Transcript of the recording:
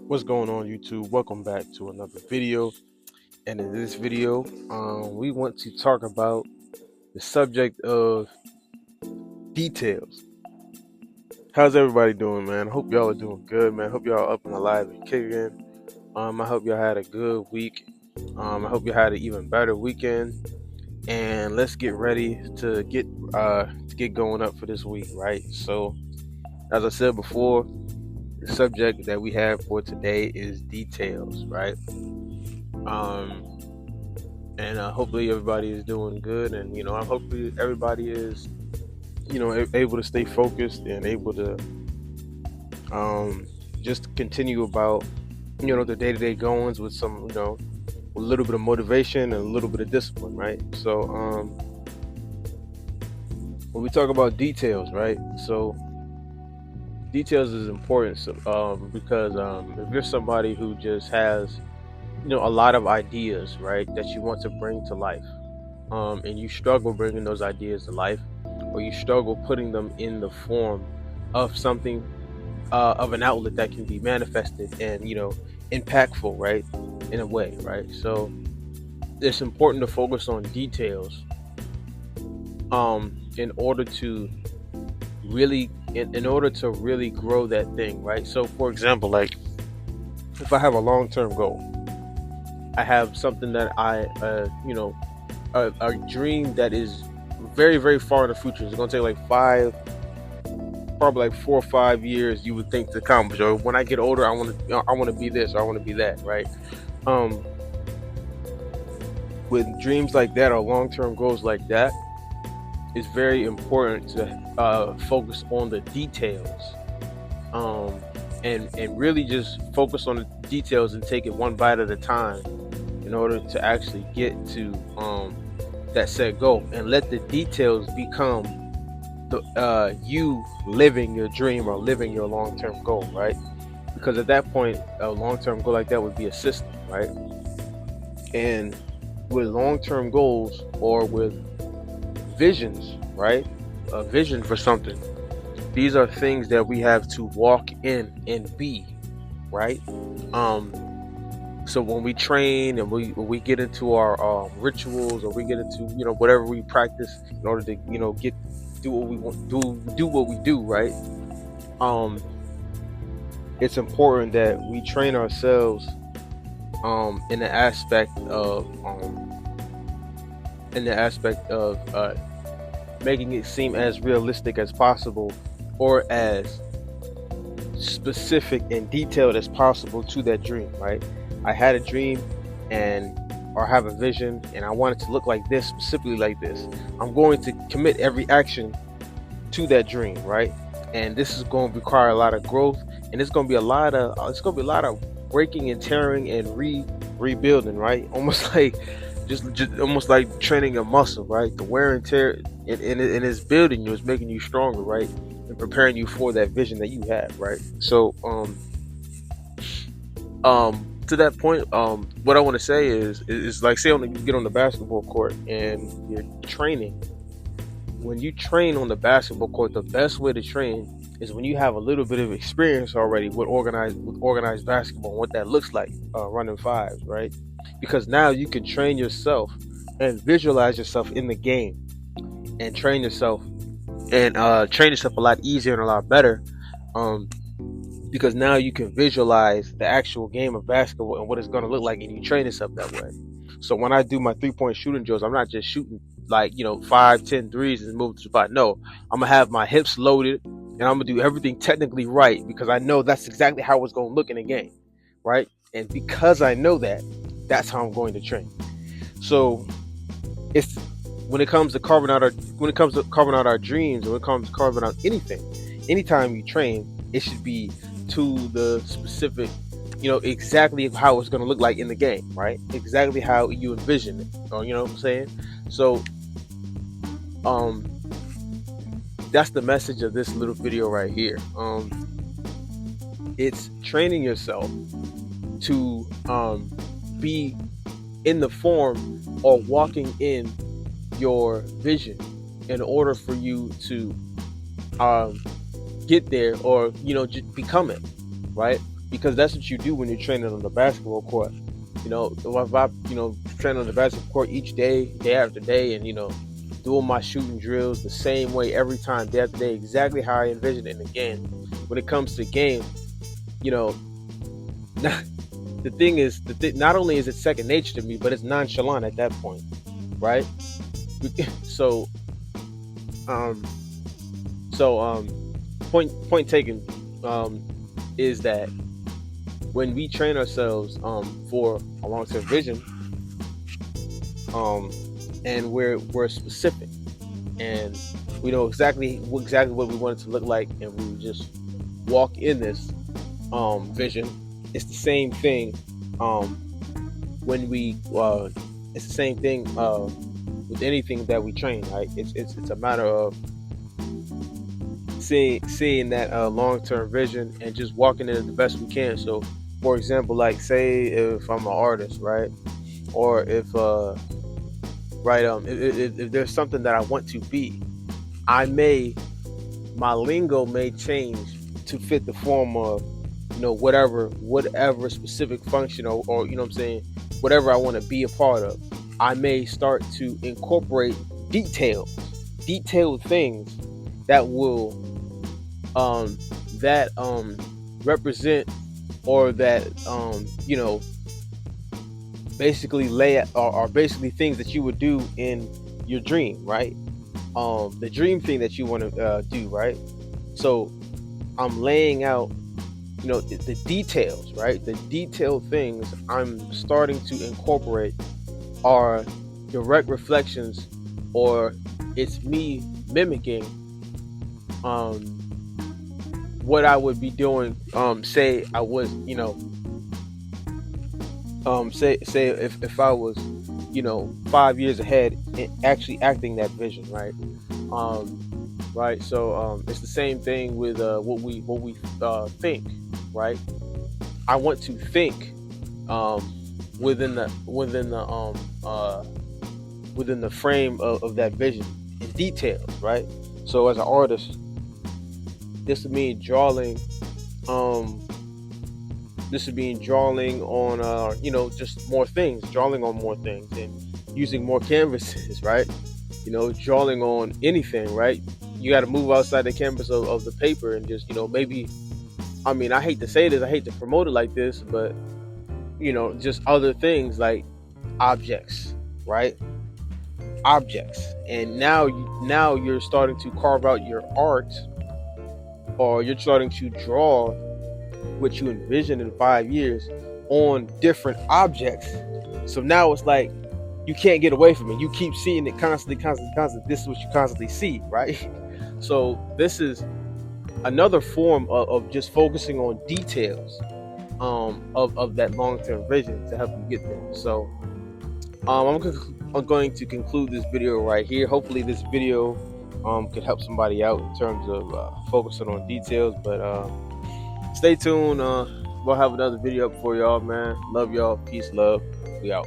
What's going on, YouTube? Welcome back to another video. And in this video, we want to talk about the subject of details. How's everybody doing, man? I hope y'all are doing good, man. I hope y'all are up and alive and kicking. I hope y'all had a good week. I hope you had an even better weekend. And let's get ready to get going up for this week, right? So, as I said before, the subject that we have for today is details, right? And hopefully everybody is doing good, and I hope everybody is able to stay focused and able to just continue about the day-to-day goings with some a little bit of motivation and a little bit of discipline, right? So when we talk about details, right? So details is important, because if you're somebody who just has a lot of ideas, right, that you want to bring to life, and you struggle bringing those ideas to life, or you struggle putting them in the form of something, of an outlet that can be manifested and impactful, right, in a way, right? So it's important to focus on details in order to really grow that thing, right? So for example, like if I have a long-term goal, I have something that I a dream that is very, very far in the future. It's gonna take like probably like 4 or 5 years, you would think, to accomplish. Or when I get older, I want to be this, or I want to be that, right? With dreams like that or long-term goals like that, it's very important to focus on the details, and really just focus on the details and take it one bite at a time in order to actually get to that set goal, and let the details become you living your dream or living your long-term goal, right? Because at that point, a long-term goal like that would be a system, right? And with long-term goals, or with visions, right? A vision for something, these are things that we have to walk in and be, right? So when we train and when we get into our rituals, or we get into whatever we practice in order to do what we want, do what we do, right? It's important that we train ourselves in the aspect of making it seem as realistic as possible, or as specific and detailed as possible to that dream, right? I had a dream or have a vision, and I want it to look like this, specifically like this. I'm going to commit every action to that dream, right? And this is going to require a lot of growth, and it's going to be a lot of breaking and tearing and rebuilding, right? Almost like just almost like training a muscle, right? The wear and tear in it's building you, it's making you stronger, right? And preparing you for that vision that you have, right? So to that point, what I want to say is like, say you get on the basketball court and you're training. When you train on the basketball court, the best way to train is when you have a little bit of experience already with organized basketball and what that looks like, running fives, right? Because now you can train yourself and visualize yourself in the game, and train yourself a lot easier and a lot better, because now you can visualize the actual game of basketball and what it's going to look like, and you train yourself that way. So when I do my 3-point shooting drills, I'm not just shooting like 5, 10 threes and move to the spot. No, I'm gonna have my hips loaded, and I'm gonna do everything technically right, because I know that's exactly how it's going to look in a game, right? And because I know that, that's how I'm going to train. So it's when it comes to carving out our dreams, or when it comes to carving out anything, anytime you train, it should be to the specific, exactly how it's going to look like in the game, right? Exactly how you envision it, or you know what I'm saying? So that's the message of this little video right here. It's training yourself to be in the form or walking in your vision in order for you to um, get there, or just become it, right? Because that's what you do when you're training on the basketball court. If I train on the basketball court each day, day after day, and doing my shooting drills the same way every time, day after day, exactly how I envision it. And again, when it comes to game, you know, the thing is, not only is it second nature to me, but it's nonchalant at that point, right? So, um, so point taken, is that when we train ourselves for a long-term vision, um, and we're specific, and we know exactly what we want it to look like, and we just walk in this vision. It's the same thing um, when we it's the same thing with anything that we train, right? It's a matter of seeing that long-term vision and just walking in it the best we can. So for example, like, say if I'm an artist, right? Or if right if there's something that I want to be, I may my lingo may change to fit the form of whatever specific function, or what I'm saying, whatever I want to be a part of. I may start to incorporate detailed things that will that represent, or that basically lay are basically things that you would do in your dream, right? The dream thing that you want to do, right? So I'm laying out the details, right? The detailed things I'm starting to incorporate are direct reflections, or it's me mimicking um what I would be doing. Say I was say if I was 5 years ahead in actually acting that vision, right? Right. So it's the same thing with what we think, right? I want to think within the frame of that vision in details, right? So as an artist, this would mean drawing. This would mean drawing on just more things, drawing on more things, and using more canvases, right? Drawing on anything, right? You got to move outside the canvas of the paper, and just maybe, I mean, I hate to say this, I hate to promote it like this, but just other things like objects, right? Objects. And now you're starting to carve out your art, or you're starting to draw what you envision in 5 years on different objects. So now it's like you can't get away from it. You keep seeing it constantly. This is what you constantly see, right? So this is another form of just focusing on details of that long-term vision to help you get there. So I'm going to conclude this video right here. Hopefully this video could help somebody out in terms of focusing on details. But stay tuned. We'll have another video up for y'all, man. Love y'all. Peace, love. We out.